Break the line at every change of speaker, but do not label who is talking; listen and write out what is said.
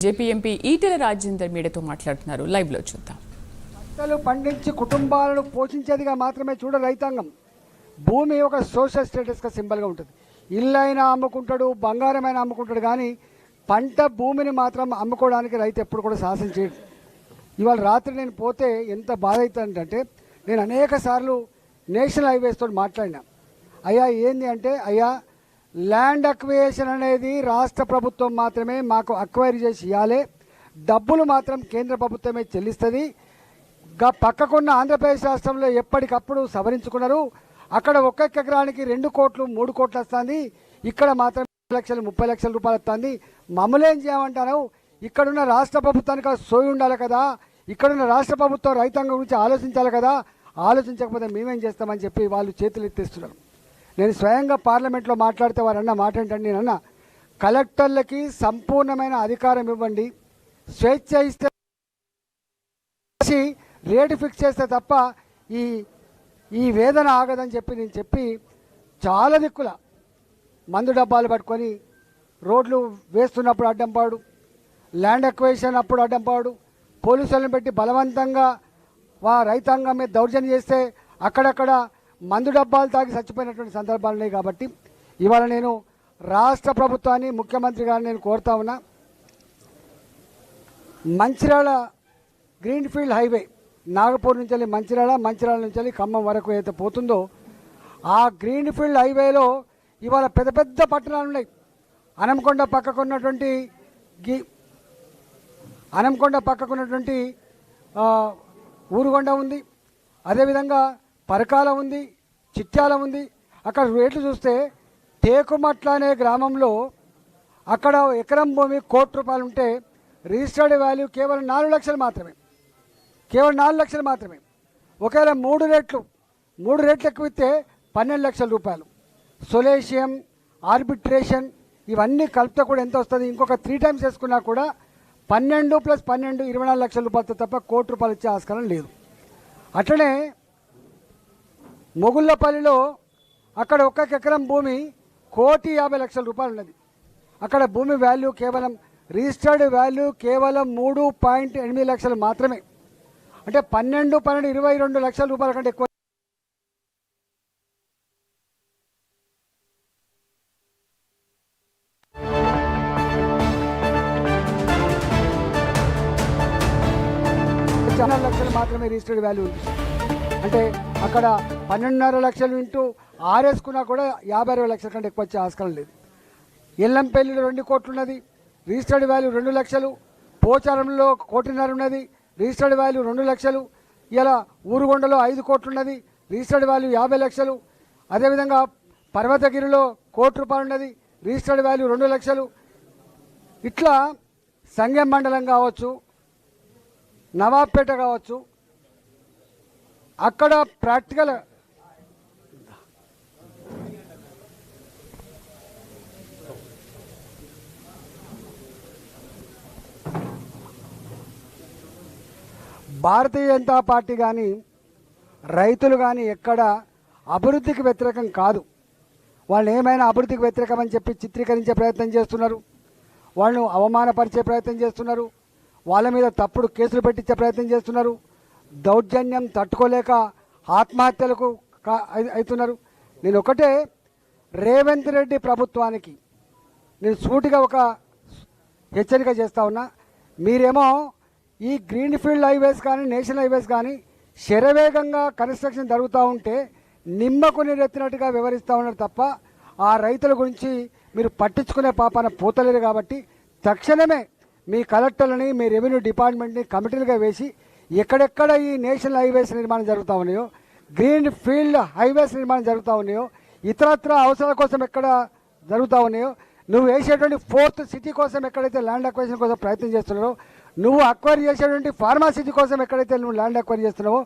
JP MP Etela Rajender మీడియాతో మాట్లాడుతున్నారు. Live లో చూద్దాం.
పంటలు పండించి కుటుంబాలను పోషించేదిగా మాత్రమే చూడ రైతాంగం. భూమి ఒక సోషల్ స్టేటస్గా సింబల్గా ఉంటుంది. ఇల్లైనా అమ్ముకుంటాడు, బంగారమైనా అమ్ముకుంటాడు, కానీ పంట భూమిని మాత్రం అమ్ముకోవడానికి రైతు ఎప్పుడు కూడా సాహసం చేయడు. ఇవాళ రాత్రి నేను పోతే ఎంత బాధ అవుతుందంటే, నేను అనేక సార్లు నేషనల్ హైవేస్ తోటి మాట్లాడినా. అయ్యా ఏంది అంటే, అయ్యా ల్యాండ్ అక్విజిషన్ అనేది రాష్ట్ర ప్రభుత్వం మాత్రమే మాకు అక్వైర్ చేసి ఇవ్వాలి, డబ్బులు మాత్రం కేంద్ర ప్రభుత్వమే చెల్లిస్తుంది. పక్కకున్న ఆంధ్రప్రదేశ్ రాష్ట్రంలో ఎప్పటికప్పుడు సవరించుకున్నారు. అక్కడ ఒక్కొక్క ఎకరానికి 2 కోట్లు 3 కోట్లు వస్తుంది, ఇక్కడ మాత్రం 20 లక్షలు 30 లక్షల రూపాయలు వస్తుంది. మమ్మల్ని ఏం చేయమంటారు? ఇక్కడున్న రాష్ట్ర ప్రభుత్వానికి సోయి ఉండాలి కదా, ఇక్కడున్న రాష్ట్ర ప్రభుత్వం రైతాంగం గురించి ఆలోచించాలి కదా, ఆలోచించకపోతే మేమేం చేస్తామని చెప్పి వాళ్ళు చేతులు ఎత్తేస్తున్నారు. నేను స్వయంగా పార్లమెంట్లో మాట్లాడితే వారు అన్న మాట ఏంటంటే, నేనన్నా కలెక్టర్లకి సంపూర్ణమైన అధికారం ఇవ్వండి, స్వేచ్ఛ ఇస్తే రేటు ఫిక్స్ చేస్తే తప్ప ఈ వేదన ఆగదని చెప్పి చాలా దిక్కుల మందు డబ్బాలు పట్టుకొని రోడ్లు వేస్తున్నప్పుడు అడ్డంపాడు, ల్యాండ్ అక్విజిషన్ అప్పుడు అడ్డంపాడు, పోలీసులను పెట్టి బలవంతంగా రైతాంగం మీద దౌర్జన్యం చేస్తే అక్కడక్కడ మందు డబ్బాలు తాగి చచ్చిపోయినటువంటి సందర్భాలు ఉన్నాయి. కాబట్టి ఇవాళ నేను రాష్ట్ర ప్రభుత్వాన్ని, ముఖ్యమంత్రి గారిని నేను కోరుతా ఉన్నా, మంచిర్యాల గ్రీన్ఫీల్డ్ హైవే నాగపూర్ నుంచి వెళ్ళి మంచిర్యాల నుంచి వెళ్ళి ఖమ్మం వరకు ఏదైతే పోతుందో ఆ గ్రీన్ఫీల్డ్ హైవేలో ఇవాళ పెద్ద పెద్ద పట్టణాలు ఉన్నాయి. హనంకొండ పక్కకున్నటువంటి ఊరుగొండ ఉంది, అదేవిధంగా పరకాల ఉంది, చిట్యాల ఉంది. అక్కడ రేట్లు చూస్తే టేకుమట్ల అనే గ్రామంలో అక్కడ ఎకరం భూమి ₹1 కోటి ఉంటే రిజిస్టర్డ్ వాల్యూ కేవలం 4 లక్షలు మాత్రమే, ఒకవేళ 3 రేట్లు ఎక్కువ ఇస్తే 12 లక్షల రూపాయలు. సొలేషియం, ఆర్బిట్రేషన్ ఇవన్నీ కలిపితే కూడా ఎంత వస్తుంది? ఇంకొక 3 టైమ్స్ వేసుకున్నా కూడా 12 + 12 24 లక్షల రూపాయలతో తప్ప ₹1 కోటి ఇచ్చే ఆస్కారం లేదు. అట్లనే మొగుళ్ళపల్లిలో అక్కడ ఒక్కొక్క ఎకరం భూమి ₹1,50,00,000 ఉన్నది. అక్కడ భూమి వాల్యూ కేవలం రిజిస్టర్డ్ వాల్యూ కేవలం 3.8 లక్షలు మాత్రమే. అంటే 12 22 లక్షల రూపాయల కంటే ఎక్కువ. చాలా లక్షలు మాత్రమే రిజిస్టర్డ్ వాల్యూ ఉంది. అంటే అక్కడ 12.5 లక్షలు ఇంటూ 6 వేసుకున్నా కూడా 50-60 లక్షల కంటే ఎక్కువ వచ్చే ఆస్కారం లేదు. ఎల్లంపల్లిలో 2 కోట్లు ఉన్నది, రిజిస్టర్డ్ వాల్యూ 2 లక్షలు. పోచారంలో 1.5 కోట్లు ఉన్నది, రిజిస్టర్డ్ వాల్యూ 2 లక్షలు. ఇలా ఊరుగొండలో 5 కోట్లు ఉన్నది, రిజిస్టర్డ్ వాల్యూ 50 లక్షలు. అదేవిధంగా పర్వతగిరిలో ₹1 కోటి ఉన్నది, రిజిస్టర్డ్ వాల్యూ 2 లక్షలు. ఇట్లా సంగెం మండలం కావచ్చు, నవాబ్పేట కావచ్చు, అక్కడ ప్రాక్టికల్ భారతీయ జనతా పార్టీ కానీ రైతులు కానీ ఎక్కడ అభివృద్ధికి వ్యతిరేకం కాదు. వాళ్ళు ఏమైనా అభివృద్ధికి వ్యతిరేకం అని చెప్పి చిత్రీకరించే ప్రయత్నం చేస్తున్నారు, వాళ్ళను అవమానపరిచే ప్రయత్నం చేస్తున్నారు, వాళ్ళ మీద తప్పుడు కేసులు పెట్టించే ప్రయత్నం చేస్తున్నారు, దౌర్జన్యం తట్టుకోలేక ఆత్మహత్యలకు అవుతున్నారు. నేను ఒకటే రేవంత్ రెడ్డి ప్రభుత్వానికి నేను సూటిగా ఒక హెచ్చరిక చేస్తా ఉన్నా. మీరేమో ఈ గ్రీన్ఫీల్డ్ హైవేస్ కానీ నేషనల్ హైవేస్ కానీ శరవేగంగా కన్స్ట్రక్షన్ జరుగుతూ ఉంటే నిమ్మకు నీరెత్తినట్టుగా వివరిస్తూ ఉన్నారు తప్ప ఆ రైతుల గురించి మీరు పట్టించుకునే పాపాన పోతలేరు. కాబట్టి తక్షణమే మీ కలెక్టర్లని, మీ రెవెన్యూ డిపార్ట్మెంట్ని కమిటీలుగా వేసి ఎక్కడెక్కడ ఈ నేషనల్ హైవేస్ నిర్మాణం జరుగుతూ ఉన్నాయో, గ్రీన్ ఫీల్డ్ హైవేస్ నిర్మాణం జరుగుతూ ఉన్నాయో, ఇతరత్ర అవసరాల కోసం ఎక్కడ జరుగుతూ ఉన్నాయో, నువ్వు వేసేటువంటి 4th సిటీ కోసం ఎక్కడైతే ల్యాండ్ అక్వైజిషన్ కోసం ప్రయత్నం చేస్తున్నారో, నువ్వు అక్వైర్ చేసేటువంటి ఫార్మా సిటీ కోసం ఎక్కడైతే నువ్వు ల్యాండ్ అక్వైర్ చేస్తున్నావో,